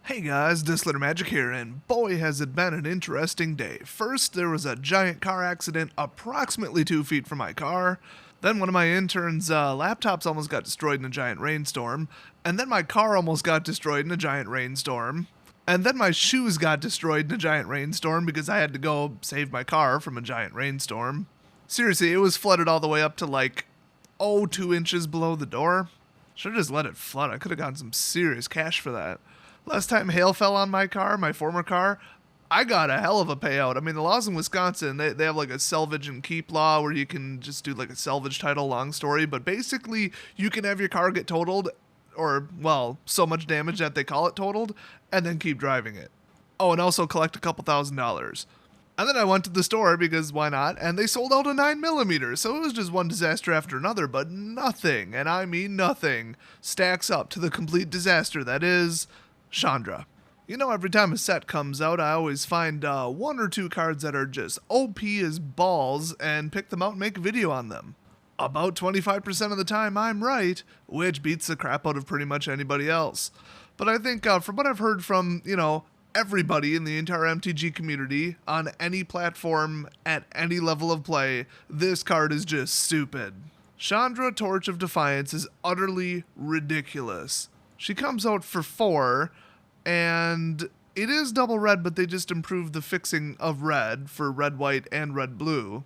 Hey guys, Dislitter Magic here, and boy has it been an interesting day. First, there was a giant car accident approximately 2 feet from my car. Then one of my interns' laptops almost got destroyed in a giant rainstorm. And then my car almost got destroyed in a giant rainstorm. And then my shoes got destroyed in a giant rainstorm because I had to go save my car from a giant rainstorm. Seriously, it was flooded all the way up to 2 inches below the door. Should've just let it flood. I could've gotten some serious cash for that. Last time hail fell on my car, my former car, I got a hell of a payout. I mean, the laws in Wisconsin, they have a salvage and keep law where you can just do a salvage title, long story. But basically, you can have your car get totaled or, so much damage that they call it totaled and then keep driving it. Oh, and also collect a couple $1,000s. And then I went to the store because why not? And they sold out a 9mm. So it was just one disaster after another, but nothing, and I mean nothing, stacks up to the complete disaster that is Chandra. You know, every time a set comes out, I always find one or two cards that are just OP as balls and pick them out and make a video on them. About 25% of the time, I'm right, which beats the crap out of pretty much anybody else. But I think from what I've heard from, everybody in the entire MTG community on any platform at any level of play, this card is just stupid. Chandra, Torch of Defiance, is utterly ridiculous. She comes out for 4, and it is double red, but they just improved the fixing of red for red, white, and red, blue.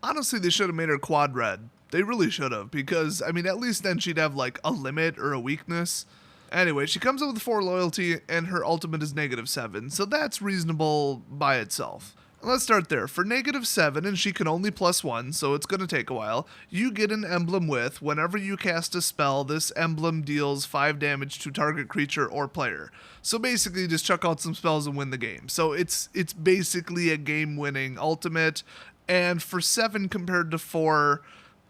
Honestly, they should have made her quad red. They really should have, because, at least then she'd have, a limit or a weakness. Anyway, she comes out with 4 loyalty, and her ultimate is -7, so that's reasonable by itself. Let's start there. For -7, and she can only +1, so it's going to take a while, you get an emblem with, whenever you cast a spell, this emblem deals 5 damage to target creature or player. So basically, just chuck out some spells and win the game. So it's basically a game-winning ultimate, and for 7 compared to 4,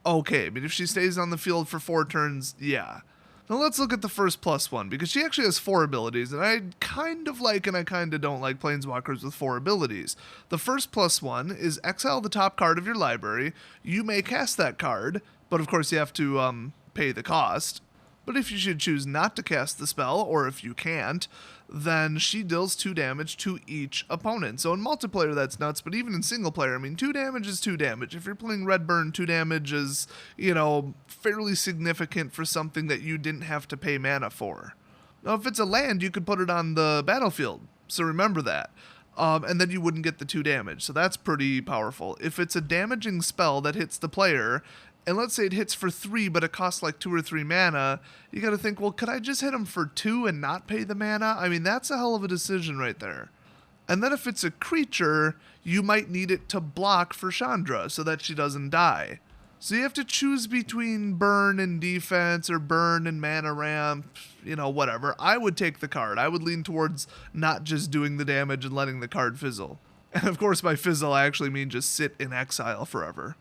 okay. If she stays on the field for 4 turns, yeah. Now let's look at the first +1, because she actually has 4 abilities, and I kind of like and I kind of don't like planeswalkers with 4 abilities. The first +1 is exile the top card of your library. You may cast that card, but of course you have to pay the cost. But if you should choose not to cast the spell, or if you can't, then she deals 2 damage to each opponent. So in multiplayer that's nuts, but even in single player, 2 damage is 2 damage. If you're playing Redburn, 2 damage is, fairly significant for something that you didn't have to pay mana for. Now if it's a land, you could put it on the battlefield, so remember that. And then you wouldn't get the 2 damage, so that's pretty powerful. If it's a damaging spell that hits the player, and let's say it hits for 3, but it costs 2 or 3 mana, you gotta think, well, could I just hit him for 2 and not pay the mana? That's a hell of a decision right there. And then if it's a creature, you might need it to block for Chandra so that she doesn't die. So you have to choose between burn and defense, or burn and mana ramp, whatever. I would take the card. I would lean towards not just doing the damage and letting the card fizzle. And of course by fizzle I actually mean just sit in exile forever.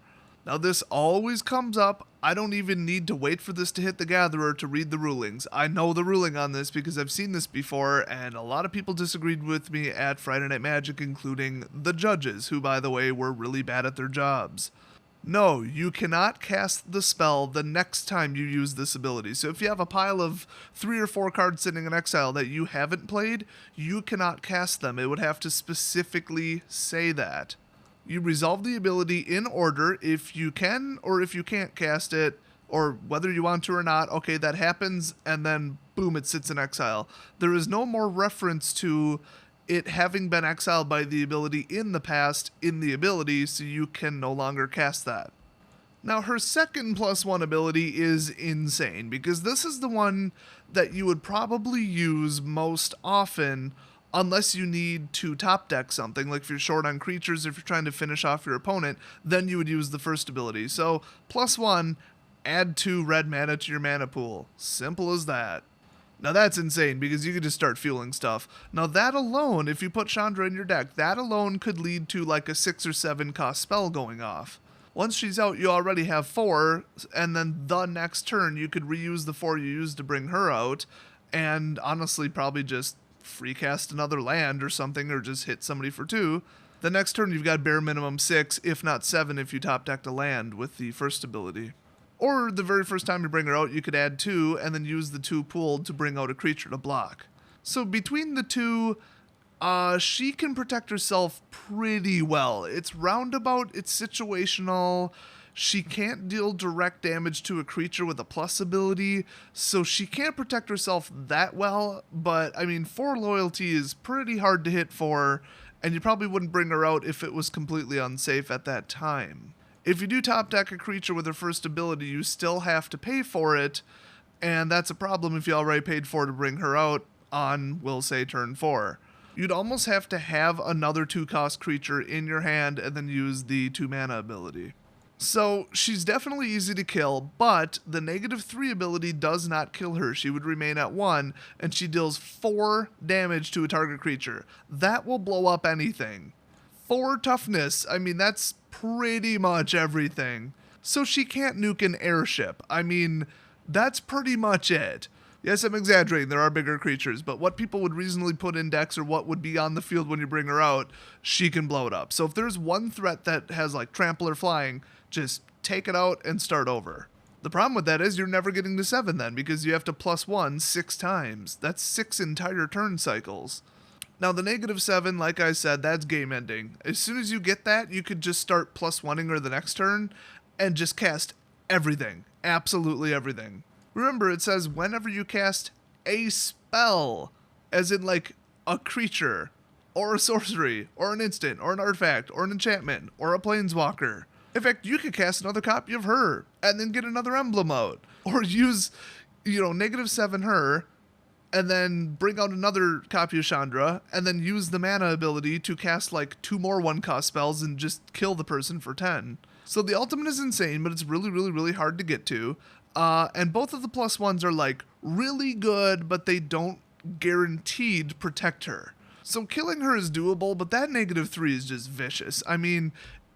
Now this always comes up. I don't even need to wait for this to hit the Gatherer to read the rulings. I know the ruling on this because I've seen this before, and a lot of people disagreed with me at Friday Night Magic, including the judges, who by the way were really bad at their jobs. No, you cannot cast the spell the next time you use this ability. So if you have a pile of 3 or 4 cards sitting in exile that you haven't played, you cannot cast them. It would have to specifically say that. You resolve the ability in order if you can or if you can't cast it, or whether you want to or not. Okay, that happens, and then boom, it sits in exile. There is no more reference to it having been exiled by the ability in the past in the ability, so you can no longer cast that. Now her second +1 ability is insane, because this is the one that you would probably use most often unless you need to top deck something, like if you're short on creatures, if you're trying to finish off your opponent, then you would use the first ability. So +1, add 2 red mana to your mana pool. Simple as that. Now that's insane, because you could just start fueling stuff. Now that alone, if you put Chandra in your deck, that alone could lead to a 6 or 7 cost spell going off. Once she's out, you already have 4, and then the next turn you could reuse the 4 you used to bring her out, and honestly probably just free cast another land or something, or just hit somebody for 2. The next turn you've got bare minimum 6, if not 7 if you top decked a land with the first ability. Or the very first time you bring her out, you could add 2 and then use the 2 pooled to bring out a creature to block. So between the two, she can protect herself pretty well. It's roundabout, it's situational. She can't deal direct damage to a creature with a plus ability, so she can't protect herself that well, but I mean, 4 loyalty is pretty hard to hit for, and you probably wouldn't bring her out if it was completely unsafe at that time. If you do top deck a creature with her first ability, you still have to pay for it, and that's a problem if you already paid for to bring her out on, we'll say, turn 4. You'd almost have to have another 2-cost creature in your hand and then use the 2 mana ability. So she's definitely easy to kill, but the -3 ability does not kill her. She would remain at 1, and she deals 4 damage to a target creature. That will blow up anything. 4 toughness, I mean, that's pretty much everything. So she can't nuke an airship. I mean, that's pretty much it. Yes, I'm exaggerating, there are bigger creatures, but what people would reasonably put in decks or what would be on the field when you bring her out, she can blow it up. So if there's one threat that has like trample or flying, just take it out and start over. The problem with that is you're never getting to 7 then, because you have to +1 6 times. That's 6 entire turn cycles. Now the -7, like I said, that's game ending. As soon as you get that, you could just start +1ing her the next turn and just cast everything. Absolutely everything. Remember, it says whenever you cast a spell, as in like a creature, or a sorcery, or an instant, or an artifact, or an enchantment, or a planeswalker. In fact, you could cast another copy of her, and then get another emblem out. Or use, -7 her, and then bring out another copy of Chandra, and then use the mana ability to cast like 2 more 1-cost spells and just kill the person for 10. So the ultimate is insane, but it's really, really, really hard to get to. And both of the +1s are like really good, but they don't guaranteed protect her. So killing her is doable, but that -3 is just vicious. I mean,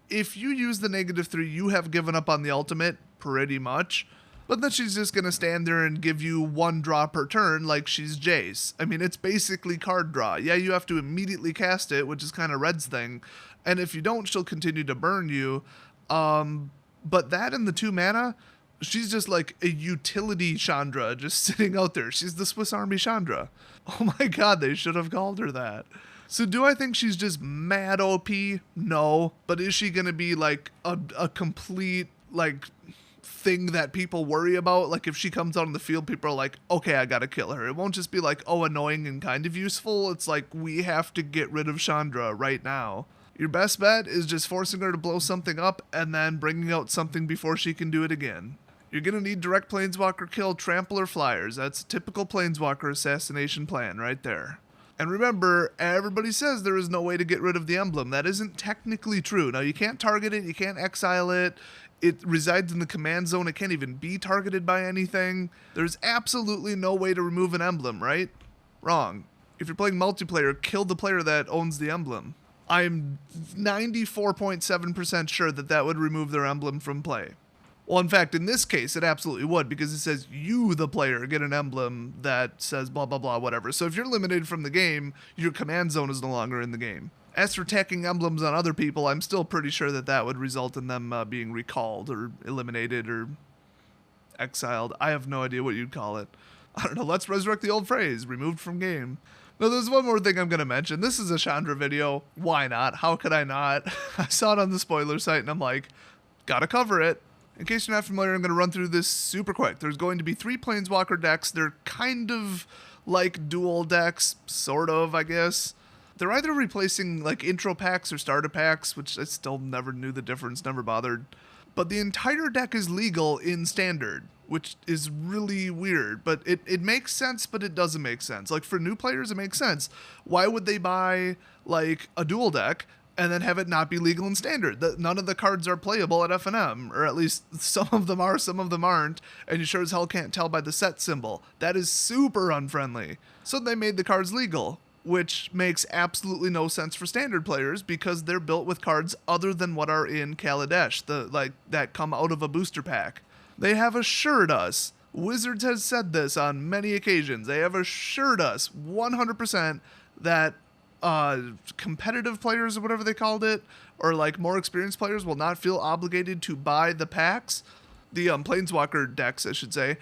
if you use the -3, you have given up on the ultimate pretty much. But then she's just going to stand there and give you 1 draw per turn like she's Jace. I mean, it's basically card draw. Yeah, you have to immediately cast it, which is kind of Red's thing. And if you don't, she'll continue to burn you. But that and the 2 mana, she's just like a utility Chandra just sitting out there. She's the Swiss Army Chandra. Oh my god, they should have called her that. So do I think she's just mad OP? No. But is she going to be like a complete like thing that people worry about? Like if she comes out on the field, people are like, okay, I gotta kill her. It won't just be like, oh, annoying and kind of useful. It's like, we have to get rid of Chandra right now. Your best bet is just forcing her to blow something up and then bringing out something before she can do it again. You're going to need direct planeswalker kill, trample, or flyers. That's a typical planeswalker assassination plan right there. And remember, everybody says there is no way to get rid of the emblem. That isn't technically true. Now, you can't target it, you can't exile it. It resides in the command zone. It can't even be targeted by anything. There's absolutely no way to remove an emblem, right? Wrong. If you're playing multiplayer, kill the player that owns the emblem. I'm 94.7% sure that would remove their emblem from play. Well, in fact, in this case, it absolutely would, because it says you, the player, get an emblem that says blah, blah, blah, whatever. So if you're eliminated from the game, your command zone is no longer in the game. As for tacking emblems on other people, I'm still pretty sure that would result in them being recalled or eliminated or exiled. I have no idea what you'd call it. I don't know, let's resurrect the old phrase, removed from game. Now, there's one more thing I'm going to mention. This is a Chandra video. Why not? How could I not? I saw it on the spoiler site, and I'm like, gotta cover it. In case you're not familiar, I'm going to run through this super quick. There's going to be 3 Planeswalker decks. They're kind of like dual decks, sort of, I guess. They're either replacing like intro packs or starter packs, which I still never knew the difference, never bothered. But the entire deck is legal in Standard, which is really weird. But it makes sense, but it doesn't make sense. Like for new players, it makes sense. Why would they buy like a dual deck and then have it not be legal in Standard? None of the cards are playable at FNM, or at least some of them are, some of them aren't, and you sure as hell can't tell by the set symbol. That is super unfriendly. So they made the cards legal, which makes absolutely no sense for Standard players because they're built with cards other than what are in Kaladesh, that come out of a booster pack. They have assured us, Wizards has said this on many occasions, they have assured us 100% that competitive players or whatever they called it, or like more experienced players, will not feel obligated to buy the packs, the Planeswalker decks, I should say,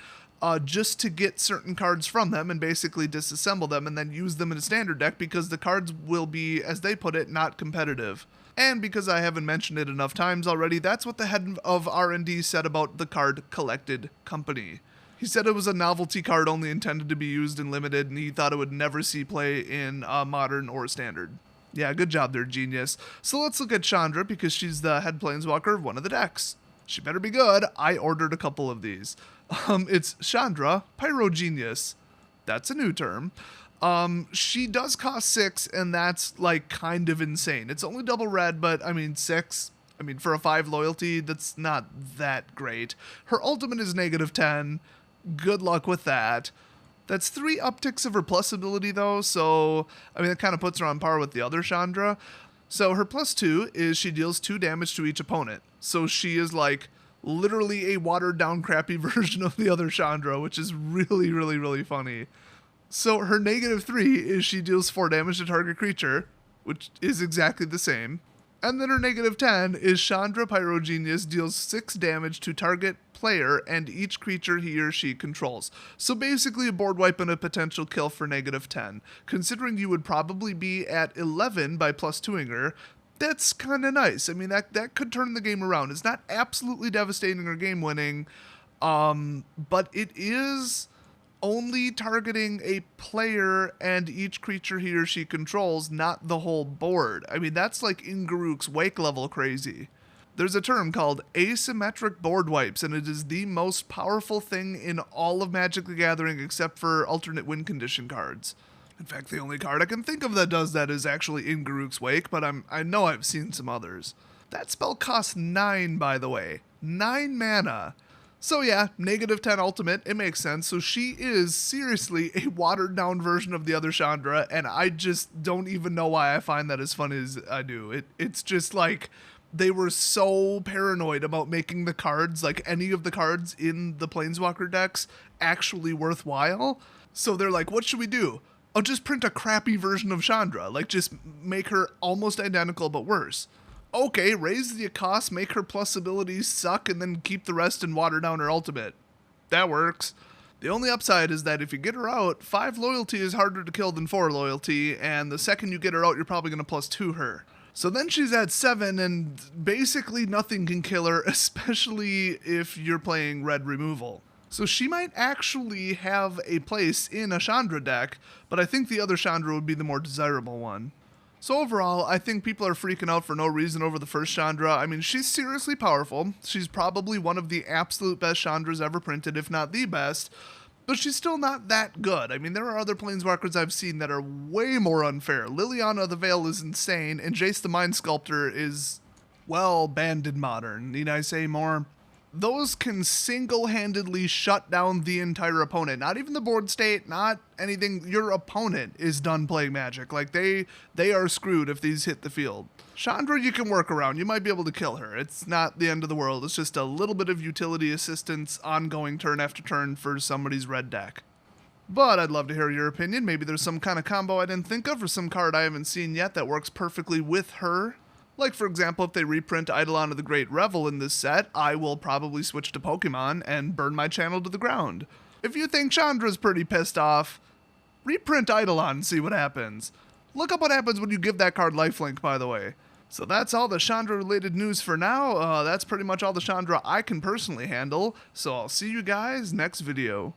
just to get certain cards from them and basically disassemble them and then use them in a standard deck because the cards will be, as they put it, not competitive. And because I haven't mentioned it enough times already, that's what the head of R&D said about the card Collected Company. He said it was a novelty card only intended to be used in limited, and he thought it would never see play in modern or standard. Yeah, good job there, genius. So let's look at Chandra, because she's the head planeswalker of one of the decks. She better be good. I ordered a couple of these. It's Chandra, Pyro Genius. That's a new term. She does cost 6, and that's, like, kind of insane. It's only double red, but, I mean, 6... I mean, for a 5 loyalty, that's not that great. Her ultimate is -10. Good luck with that. That's 3 upticks of her plus ability, though, so, I mean, that kind of puts her on par with the other Chandra. So her +2 is she deals 2 damage to each opponent. So she is, like, literally a watered-down, crappy version of the other Chandra, which is really, really, really funny. So her -3 is she deals 4 damage to target creature, which is exactly the same. And then her -10 is Chandra Pyro Genius deals 6 damage to target player and each creature he or she controls. So basically a board wipe and a potential kill for -10. Considering you would probably be at 11 by +2ing her, that's kind of nice. I mean, that could turn the game around. It's not absolutely devastating or game winning, but it is only targeting a player and each creature he or she controls, not the whole board. I mean, that's like Ingaruk's Wake level crazy. There's a term called asymmetric board wipes, and it is the most powerful thing in all of Magic the Gathering except for alternate win condition cards. In fact, the only card I can think of that does that is actually Ingaruk's Wake, but I know I've seen some others. That spell costs 9, by the way. 9 mana. So yeah, -10 ultimate, it makes sense. So she is seriously a watered down version of the other Chandra, and I just don't even know why I find that as funny as I do. It's just like, they were so paranoid about making the cards, like any of the cards in the Planeswalker decks, actually worthwhile. So they're like, what should we do? Oh, just print a crappy version of Chandra. Like, just make her almost identical but worse. Okay, raise the cost, make her plus abilities suck, and then keep the rest and water down her ultimate. That works. The only upside is that if you get her out, 5 loyalty is harder to kill than 4 loyalty, and the second you get her out, you're probably going to +2 her. So then she's at 7, and basically nothing can kill her, especially if you're playing red removal. So she might actually have a place in a Chandra deck, but I think the other Chandra would be the more desirable one. So overall, I think people are freaking out for no reason over the first Chandra. I mean, she's seriously powerful. She's probably one of the absolute best Chandras ever printed, if not the best. But she's still not that good. I mean, there are other Planeswalkers I've seen that are way more unfair. Liliana the Veil is insane, and Jace the Mind Sculptor is, well, banned in Modern. Need I say more? Those can single-handedly shut down the entire opponent. Not even the board state, not anything. Your opponent is done playing Magic. Like, they are screwed if these hit the field. Chandra, you can work around. You might be able to kill her. It's not the end of the world. It's just a little bit of utility assistance ongoing turn after turn for somebody's red deck. But I'd love to hear your opinion. Maybe there's some kind of combo I didn't think of or some card I haven't seen yet that works perfectly with her. Like, for example, if they reprint Eidolon of the Great Revel in this set, I will probably switch to Pokemon and burn my channel to the ground. If you think Chandra's pretty pissed off, reprint Eidolon and see what happens. Look up what happens when you give that card lifelink, by the way. So that's all the Chandra-related news for now. That's pretty much all the Chandra I can personally handle. So I'll see you guys next video.